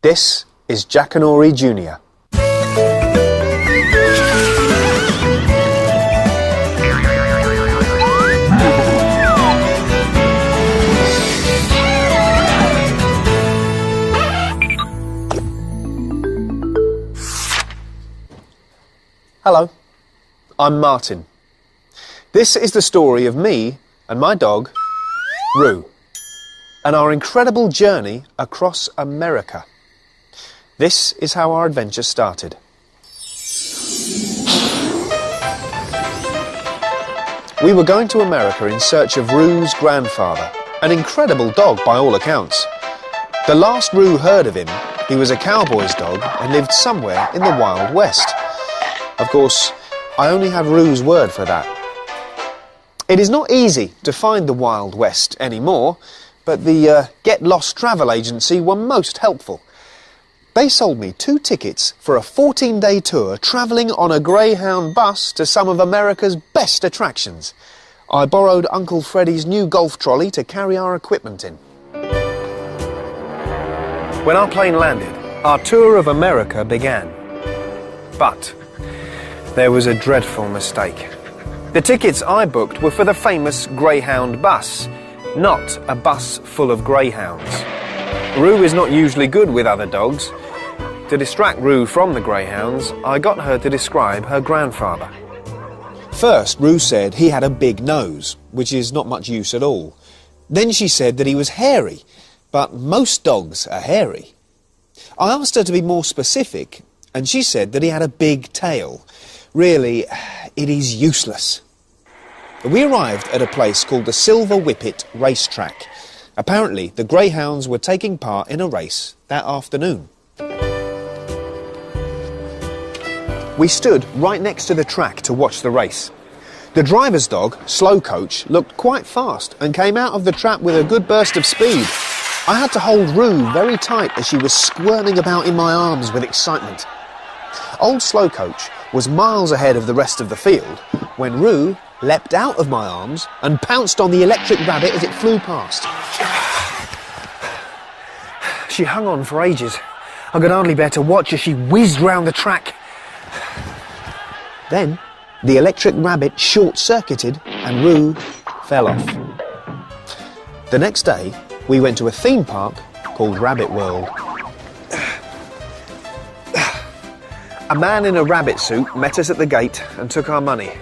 This is Jackanory Junior. Hello, I'm Martin. This is the story of me and my dog, Roo, and our incredible journey across America. This is how our adventure started. We were going to America in search of Roo's grandfather, an incredible dog by all accounts. The last Roo heard of him, he was a Cowboys dog and lived somewhere in the Wild West. Of course, I only have Roo's word for that. It is not easy to find the Wild West anymore, but the Get Lost travel agency were most helpful. They sold me 2 tickets for a 14-day tour travelling on a Greyhound bus to some of America's best attractions. I borrowed Uncle Freddie's new golf trolley to carry our equipment in. When our plane landed, our tour of America began. But there was a dreadful mistake. The tickets I booked were for the famous Greyhound bus, not a bus full of greyhounds. Roo is not usually good with other dogs. To distract Roo from the greyhounds, I got her to describe her grandfather. First, Roo said he had a big nose, which is not much use at all. Then she said that he was hairy, but most dogs are hairy. I asked her to be more specific, and she said that he had a big tail. Really, it is useless. We arrived at a place called the Silver Whippet Racetrack. Apparently, the greyhounds were taking part in a race that afternoon. We stood right next to the track to watch the race. The driver's dog, Slow Coach, looked quite fast and came out of the trap with a good burst of speed. I had to hold Roo very tight as she was squirming about in my arms with excitement. Old Slow Coach was miles ahead of the rest of the field when Roo leapt out of my arms and pounced on the electric rabbit as it flew past. She hung on for ages. I could hardly bear to watch as she whizzed round the track. Then the electric rabbit short-circuited and Roo fell off. The next day we went to a theme park called Rabbit World. A man in a rabbit suit met us at the gate and took our money.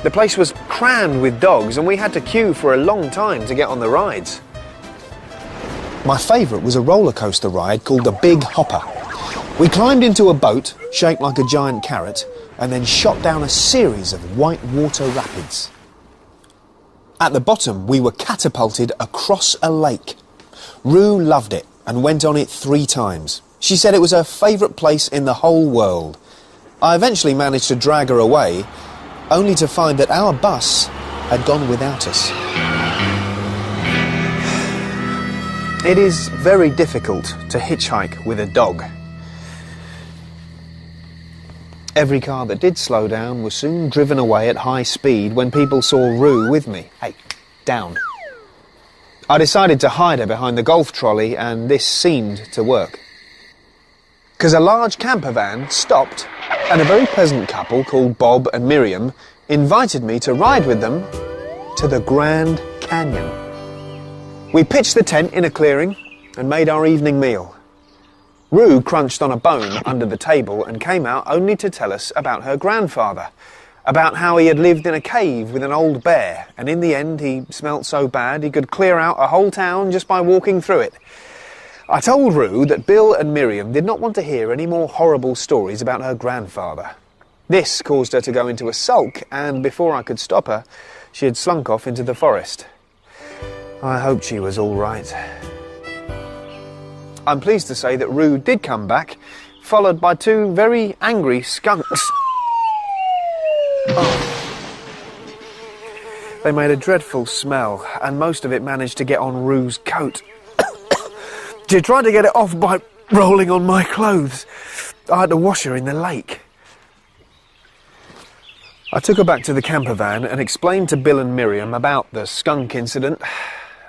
The place was crammed with dogs and we had to queue for a long time to get on the rides. My favourite was a roller coaster ride called the Big Hopper. We climbed into a boat shaped like a giant carrot and then shot down a series of white water rapids. At the bottom we were catapulted across a lake. Roo loved it and went on it 3 times. She said it was her favourite place in the whole world. I eventually managed to drag her away, only to find that our bus had gone without us. It is very difficult to hitchhike with a dog. Every car that did slow down was soon driven away at high speed when people saw Roo with me. Hey, down. I decided to hide her behind the golf trolley and this seemed to work. Because a large camper van stopped and a very pleasant couple called Bob and Miriam invited me to ride with them to the Grand Canyon. We pitched the tent in a clearing and made our evening meal. Roo crunched on a bone under the table and came out only to tell us about her grandfather, about how he had lived in a cave with an old bear and in the end he smelt so bad he could clear out a whole town just by walking through it. I told Roo that Bill and Miriam did not want to hear any more horrible stories about her grandfather. This caused her to go into a sulk, and before I could stop her, she had slunk off into the forest. I hoped she was all right. I'm pleased to say that Roo did come back, followed by 2 very angry skunks. Oh. They made a dreadful smell, and most of it managed to get on Roo's coat. She tried to get it off by rolling on my clothes. I had to wash her in the lake. I took her back to the camper van and explained to Bill and Miriam about the skunk incident.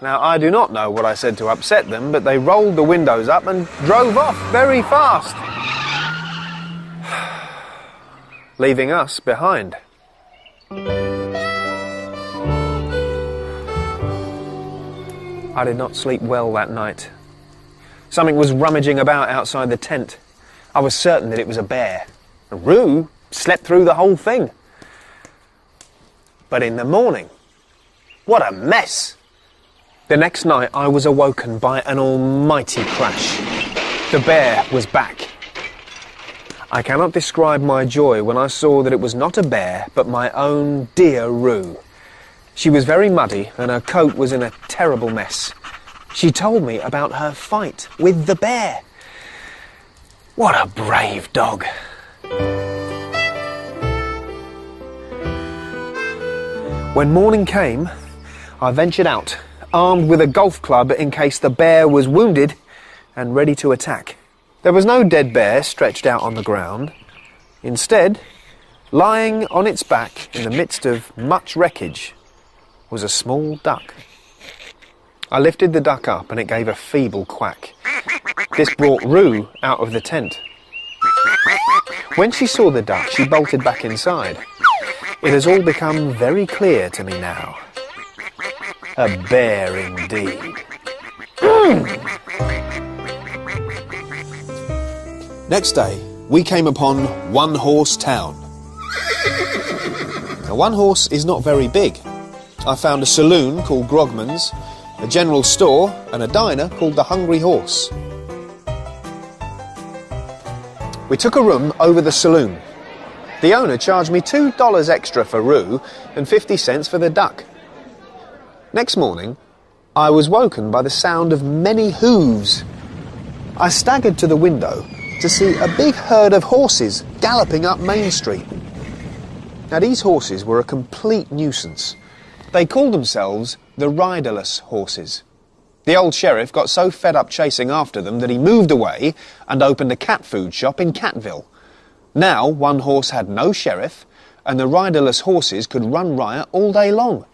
Now, I do not know what I said to upset them, but they rolled the windows up and drove off very fast, leaving us behind. I did not sleep well that night. Something was rummaging about outside the tent. I was certain that it was a bear. Roo slept through the whole thing. But in the morning, what a mess! The next night I was awoken by an almighty crash. The bear was back. I cannot describe my joy when I saw that it was not a bear, but my own dear Roo. She was very muddy and her coat was in a terrible mess. She told me about her fight with the bear. What a brave dog. When morning came, I ventured out, armed with a golf club in case the bear was wounded and ready to attack. There was no dead bear stretched out on the ground. Instead, lying on its back in the midst of much wreckage was a small duck. I lifted the duck up and it gave a feeble quack. This brought Roo out of the tent. When she saw the duck, she bolted back inside. It has all become very clear to me now. A bear indeed. Next day, we came upon One Horse Town. Now, One Horse is not very big. I found a saloon called Grogman's, a general store, and a diner called the Hungry Horse. We took a room over the saloon. The owner charged me $2 extra for Roo and 50 cents for the duck. Next morning, I was woken by the sound of many hooves. I staggered to the window to see a big herd of horses galloping up Main Street. Now, these horses were a complete nuisance. They called themselves the riderless horses. The old sheriff got so fed up chasing after them that he moved away and opened a cat food shop in Catville. Now, One Horse had no sheriff, and the riderless horses could run riot all day long.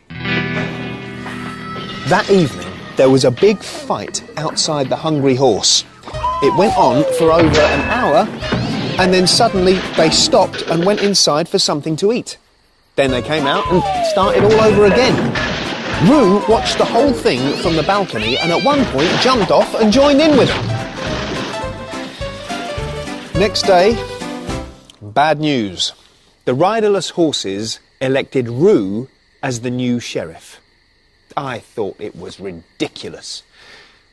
That evening, there was a big fight outside the Hungry Horse. It went on for over an hour, and then suddenly they stopped and went inside for something to eat. Then they came out and started all over again. Roo watched the whole thing from the balcony and at one point jumped off and joined in with them. Next day, bad news. The riderless horses elected Roo as the new sheriff. I thought it was ridiculous.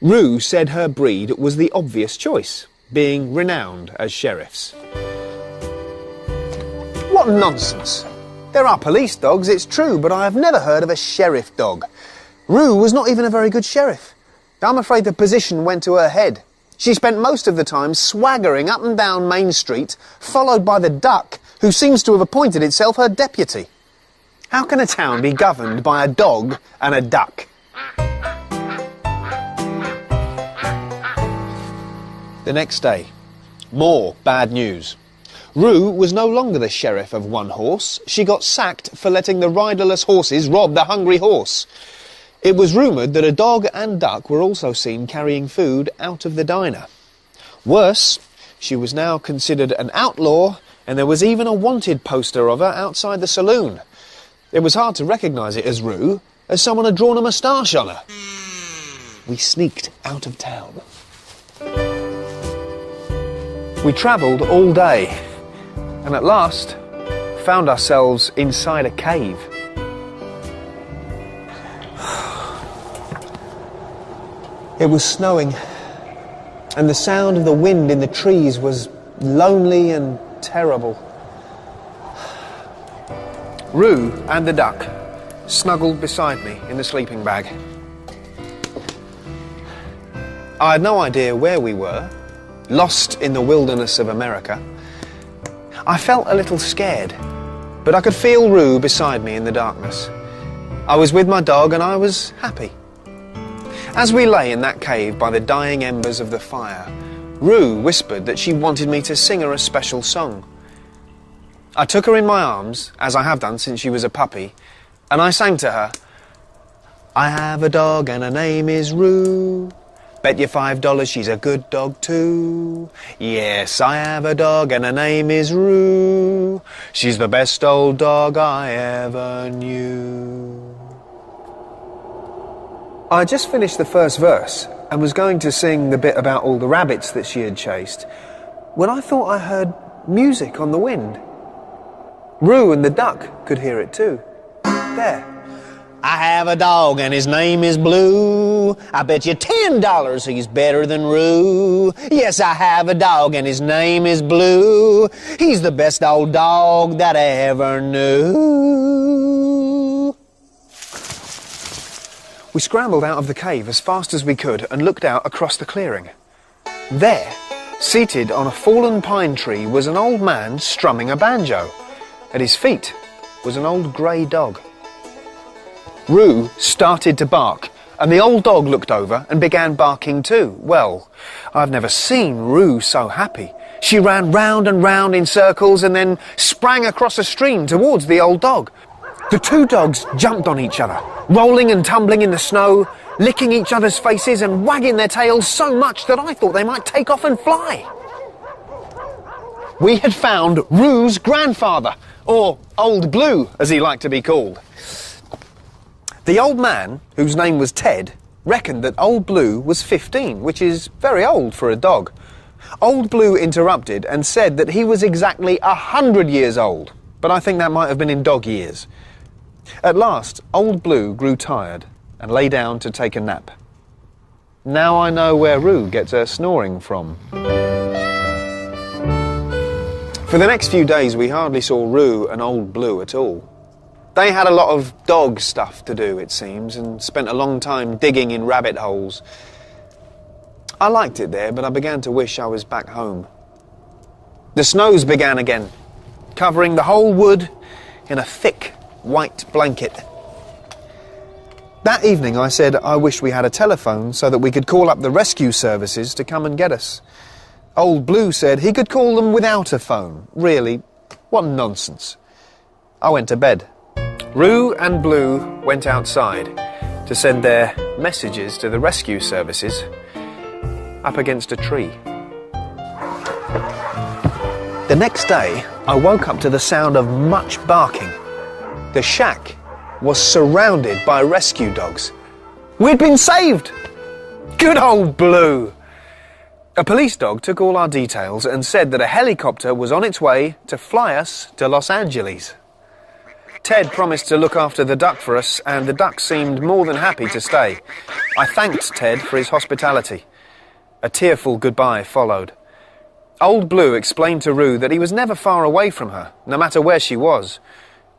Roo said her breed was the obvious choice, being renowned as sheriffs. What nonsense! There are police dogs, it's true, but I have never heard of a sheriff dog. Roo was not even a very good sheriff. I'm afraid the position went to her head. She spent most of the time swaggering up and down Main Street, followed by the duck, who seems to have appointed itself her deputy. How can a town be governed by a dog and a duck? The next day, more bad news. Roo was no longer the sheriff of One Horse. She got sacked for letting the riderless horses rob the Hungry Horse. It was rumoured that a dog and duck were also seen carrying food out of the diner. Worse, she was now considered an outlaw, and there was even a wanted poster of her outside the saloon. It was hard to recognise it as Roo, as someone had drawn a moustache on her. We sneaked out of town. We travelled all day, and at last found ourselves inside a cave. It was snowing, and the sound of the wind in the trees was lonely and terrible. Roo and the duck snuggled beside me in the sleeping bag. I had no idea where we were, lost in the wilderness of America. I felt a little scared, but I could feel Roo beside me in the darkness. I was with my dog and I was happy. As we lay in that cave by the dying embers of the fire, Roo whispered that she wanted me to sing her a special song. I took her in my arms, as I have done since she was a puppy, and I sang to her, I have a dog and her name is Roo. Bet you $5 she's a good dog too. Yes, I have a dog and her name is Roo. She's the best old dog I ever knew. I just finished the first verse and was going to sing the bit about all the rabbits that she had chased when I thought I heard music on the wind. Roo and the duck could hear it too. There. I have a dog and his name is Blue. I bet you $10 he's better than Roo. Yes, I have a dog and his name is Blue. He's the best old dog that I ever knew. We scrambled out of the cave as fast as we could and looked out across the clearing. There, seated on a fallen pine tree, was an old man strumming a banjo. At his feet was an old grey dog. Roo started to bark, and the old dog looked over and began barking too. Well, I've never seen Roo so happy. She ran round and round in circles and then sprang across a stream towards the old dog. The two dogs jumped on each other, rolling and tumbling in the snow, licking each other's faces and wagging their tails so much that I thought they might take off and fly. We had found Roo's grandfather, or Old Blue, as he liked to be called. The old man, whose name was Ted, reckoned that Old Blue was 15, which is very old for a dog. Old Blue interrupted and said that he was exactly 100 years old, but I think that might have been in dog years. At last, Old Blue grew tired and lay down to take a nap. Now I know where Roo gets her snoring from. For the next few days, we hardly saw Roo and Old Blue at all. They had a lot of dog stuff to do, it seems, and spent a long time digging in rabbit holes. I liked it there, but I began to wish I was back home. The snows began again, covering the whole wood in a thick white blanket. That evening I said I wish we had a telephone so that we could call up the rescue services to come and get us. Old Blue said he could call them without a phone. Really, what nonsense. I went to bed. Roo and Blue went outside to send their messages to the rescue services up against a tree. The next day, I woke up to the sound of much barking. The shack was surrounded by rescue dogs. We'd been saved! Good old Blue! A police dog took all our details and said that a helicopter was on its way to fly us to Los Angeles. Ted promised to look after the duck for us, and the duck seemed more than happy to stay. I thanked Ted for his hospitality. A tearful goodbye followed. Old Blue explained to Roo that he was never far away from her, no matter where she was.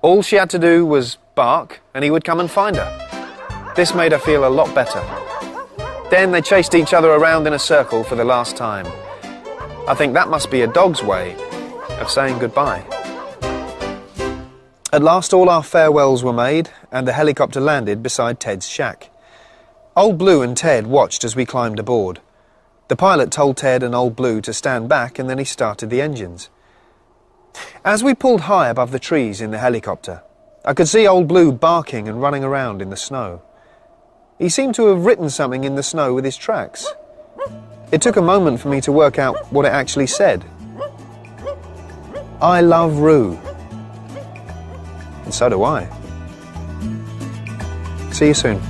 All she had to do was bark, and he would come and find her. This made her feel a lot better. Then they chased each other around in a circle for the last time. I think that must be a dog's way of saying goodbye. At last all our farewells were made, and the helicopter landed beside Ted's shack. Old Blue and Ted watched as we climbed aboard. The pilot told Ted and Old Blue to stand back, and then he started the engines. As we pulled high above the trees in the helicopter, I could see Old Blue barking and running around in the snow. He seemed to have written something in the snow with his tracks. It took a moment for me to work out what it actually said. I love Roo. And so do I. See you soon.